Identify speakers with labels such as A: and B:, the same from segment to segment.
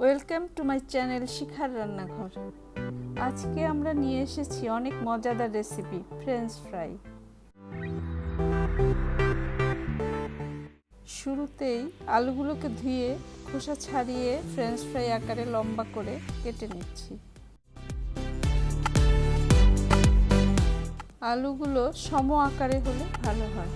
A: Welcome to my channel শিখার রান্নাঘর। আজকে আমরা নিয়ে এসেছি অনেক মজাদার রেসিপি, ফ্রেঞ্চ ফ্রাই। শুরুতেই আলুগুলোকে ধুয়ে খোসা ছাড়িয়ে ফ্রেঞ্চ ফ্রাই আকারে লম্বা করে কেটে নিচ্ছি। আলুগুলো সম আকারে হলে ভালো হয়।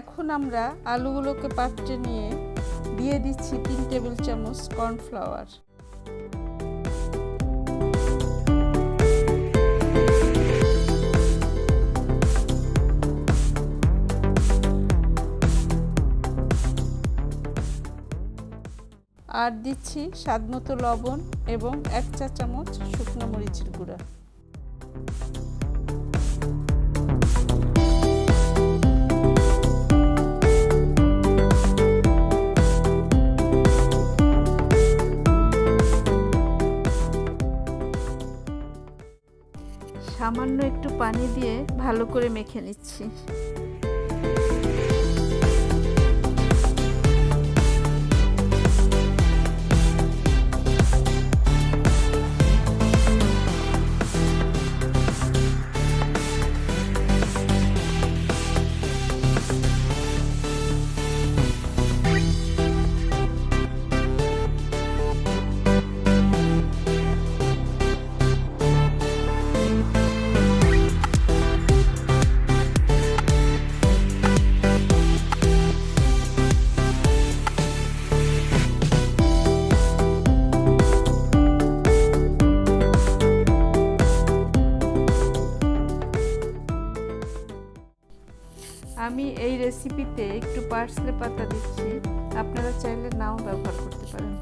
A: এখন আমরা আলুগুলোকে পাত্রে নিয়ে দিয়ে দিচ্ছি 3 টেবিল চামচ কর্নফ্লাওয়ার। আর দিচ্ছি স্বাদমতো লবণ এবং 1 চা চামচ শুকনো মরিচের গুঁড়া। সামান্য একটু পানি দিয়ে ভালো করে মেখে নিচ্ছি। আমি এই রেসিপিতে একটু পার্সলে পাতা দিচ্ছি, আপনারা চাইলে নাও ব্যবহার করতে পারেন।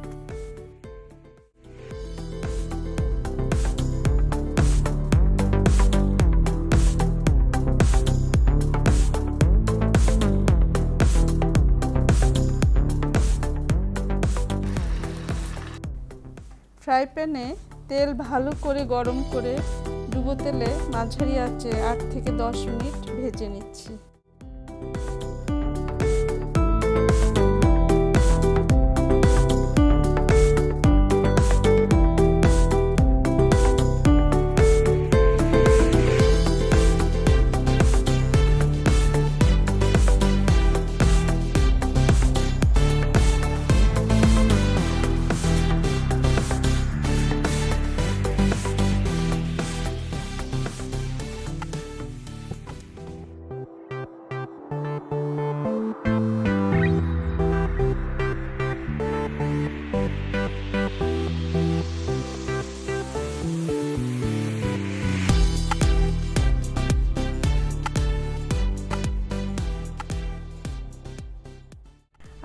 A: ফ্রাই প্যানে তেল ভালো করে গরম করে ডুবো তেলে মাঝারি আঁচে 8 থেকে 10 মিনিট ভেজে নিচ্ছি।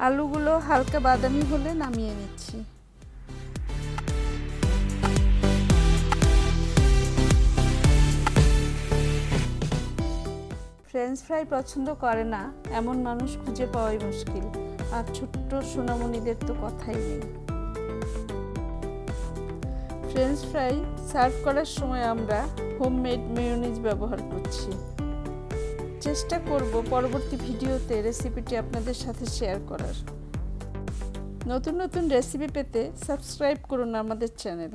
A: আলুগুলো হালকা বাদামি হলে নামিয়ে নিচ্ছি। ফ্রেঞ্চ ফ্রাই পছন্দ করে না এমন মানুষ খুঁজে পাওয়াই মুশকিল, আর ছোট্ট সোনামণিদের তো কথাই নেই। ফ্রেঞ্চ ফ্রাই সার্ভ করার সময় আমরা হোমমেড মেয়োনিজ ব্যবহার করছি। চেষ্টা করব পরবর্তী ভিডিওতে রেসিপিটি আপনাদের সাথে শেয়ার করার। নতুন নতুন রেসিপি পেতে সাবস্ক্রাইব করুন আমাদের চ্যানেল।